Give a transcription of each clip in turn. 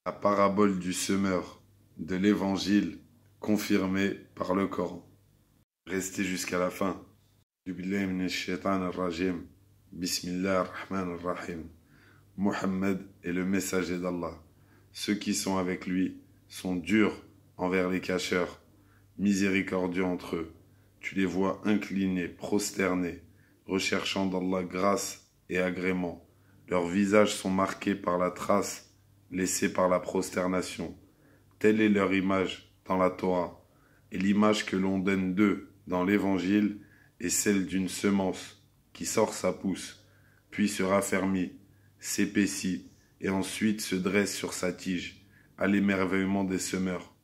La parabole du semeur de l'Évangile confirmée par le Coran. Restez jusqu'à la fin. Bismillah ar-Rahman ar-Rahim. Mohammed est le messager d'Allah. Ceux qui sont avec lui sont durs envers les cacheurs, miséricordieux entre eux. Tu les vois inclinés, prosternés, recherchant d'Allah grâce et agrément. Leurs visages sont marqués par la trace laissée par la prosternation. Telle est leur image dans la Torah, et l'image que l'on donne d'eux dans l'Évangile est celle d'une semence qui sort sa pousse, puis se raffermit, s'épaissit, et ensuite se dresse sur sa tige, à l'émerveillement des semeurs.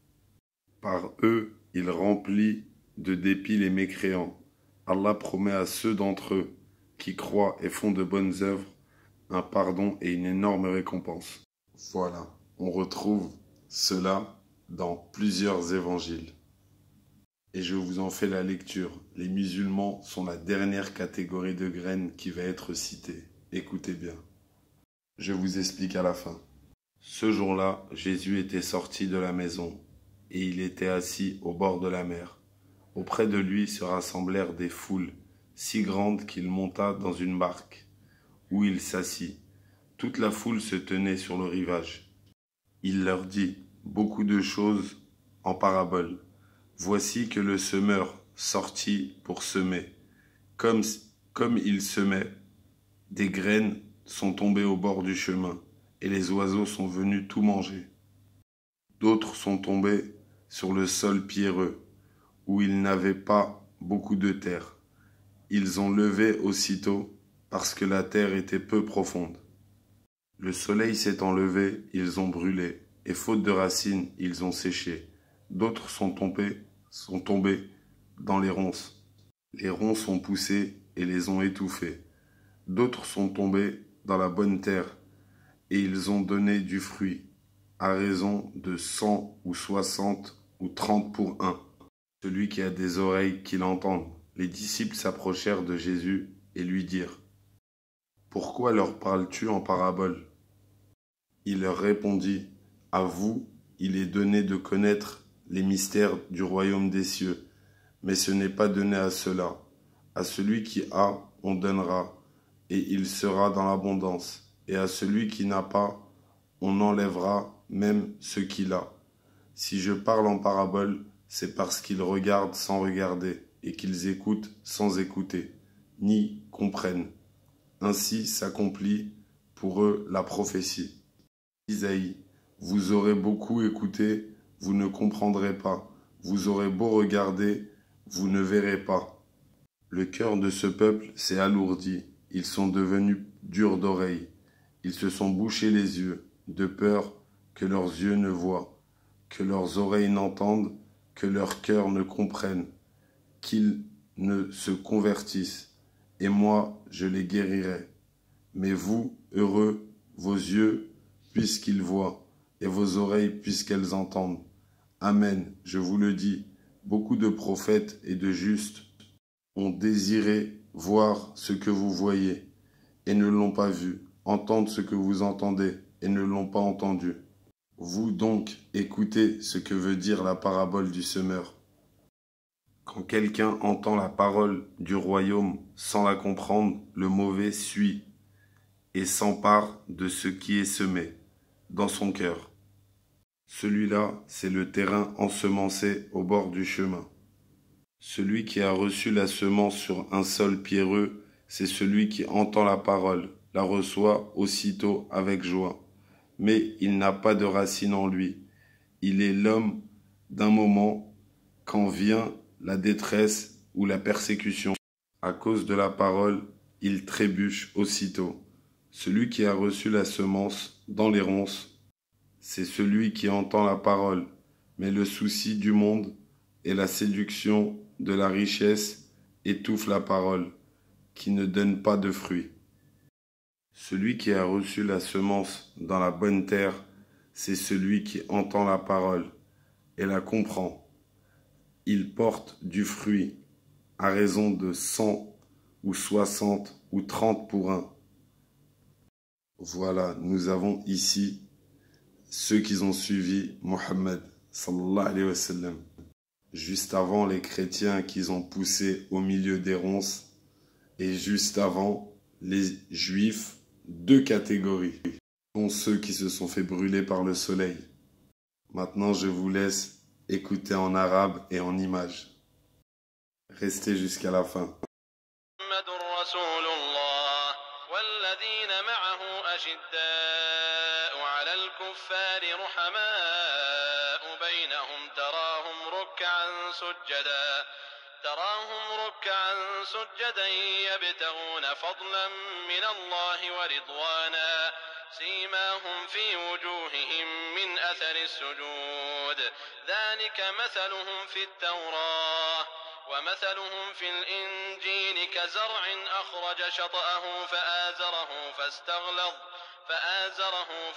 Par eux, il remplit de dépit les mécréants. Allah promet à ceux d'entre eux qui croient et font de bonnes œuvres un pardon et une énorme récompense. Voilà, on retrouve cela dans plusieurs évangiles. Et je vous en fais la lecture. Les musulmans sont la dernière catégorie de graines qui va être citée. Écoutez bien. Je vous explique à la fin. Ce jour-là, Jésus était sorti de la maison et il était assis au bord de la mer. Auprès de lui se rassemblèrent des foules si grandes qu'il monta dans une barque où il s'assit. Toute la foule se tenait sur le rivage. Il leur dit beaucoup de choses en parabole. Voici que le semeur sortit pour semer. Comme il semait, des graines sont tombées au bord du chemin, et les oiseaux sont venus tout manger. D'autres sont tombés sur le sol pierreux, où il n'avait pas beaucoup de terre. Ils ont levé aussitôt, parce que la terre était peu profonde. Le soleil s'étant levé, ils ont brûlé, et faute de racines, ils ont séché. D'autres sont tombés dans les ronces. Les ronces ont poussé et les ont étouffés. D'autres sont tombés dans la bonne terre, et ils ont donné du fruit, à raison de 100 ou 60 ou 30 pour un. Celui qui a des oreilles, qu'il entende. Les disciples s'approchèrent de Jésus et lui dirent : Pourquoi leur parles-tu en parabole ? Il leur répondit : À vous, il est donné de connaître les mystères du royaume des cieux, mais ce n'est pas donné à cela. À celui qui a, on donnera, et il sera dans l'abondance, et à celui qui n'a pas, on enlèvera même ce qu'il a. Si je parle en parabole, c'est parce qu'ils regardent sans regarder, et qu'ils écoutent sans écouter, ni comprennent. Ainsi s'accomplit pour eux la prophétie. Isaïe, vous aurez beaucoup écouté, vous ne comprendrez pas. Vous aurez beau regarder, vous ne verrez pas. Le cœur de ce peuple s'est alourdi. Ils sont devenus durs d'oreilles. Ils se sont bouchés les yeux, de peur que leurs yeux ne voient, que leurs oreilles n'entendent, que leur cœur ne comprenne, qu'ils ne se convertissent. Et moi, je les guérirai. Mais vous, heureux, vos yeux, puisqu'ils voient, et vos oreilles, puisqu'elles entendent. Amen, je vous le dis, beaucoup de prophètes et de justes ont désiré voir ce que vous voyez, et ne l'ont pas vu, entendre ce que vous entendez, et ne l'ont pas entendu. Vous donc, écoutez ce que veut dire la parabole du semeur. Quand quelqu'un entend la parole du royaume sans la comprendre, le mauvais suit et s'empare de ce qui est semé dans son cœur. Celui-là, c'est le terrain ensemencé au bord du chemin. Celui qui a reçu la semence sur un sol pierreux, c'est celui qui entend la parole, la reçoit aussitôt avec joie. Mais il n'a pas de racine en lui. Il est l'homme d'un moment quand vient la détresse ou la persécution. À cause de la parole, il trébuche aussitôt. Celui qui a reçu la semence dans les ronces, c'est celui qui entend la parole, mais le souci du monde et la séduction de la richesse étouffent la parole, qui ne donne pas de fruits. Celui qui a reçu la semence dans la bonne terre, c'est celui qui entend la parole et la comprend. Il porte du fruit à raison de 100 ou 60 ou 30 pour un. Voilà, nous avons ici ceux qui ont suivi Mohammed sallallahu alayhi wa sallam. Juste avant, les chrétiens qu'ils ont poussés au milieu des ronces. Et juste avant, les juifs, deux catégories, dont ceux qui se sont fait brûler par le soleil. Maintenant, je vous laisse écouter en arabe et en images. Restez jusqu'à la fin. تراهم ركعا سجدا يبتغون فضلا من الله ورضوانا سيماهم في وجوههم من أثر السجود ذلك مثلهم في التوراة ومثلهم في الإنجيل كزرع أخرج شطأه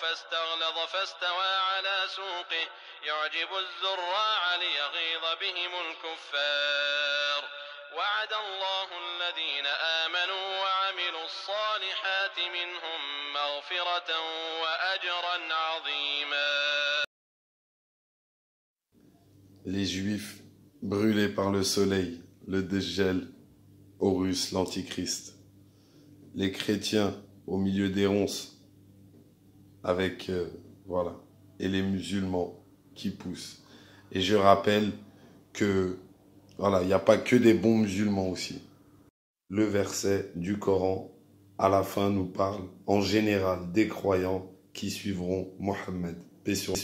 فاستغلظ فاستوى على سوقه يعجب الزراع ليغيظ بهم الكفار وعد الله الذين آمنوا وعملوا الصالحات منهم مغفرة وأجرا عظيما. Les Juifs brûlés par le soleil, le Dajjal, Horus, l'Antichrist. Les chrétiens au milieu des ronces, avec, voilà, et les musulmans qui poussent. Et je rappelle que, voilà, il n'y a pas que des bons musulmans aussi. Le verset du Coran, à la fin, nous parle en général des croyants qui suivront Mohammed. Paix sur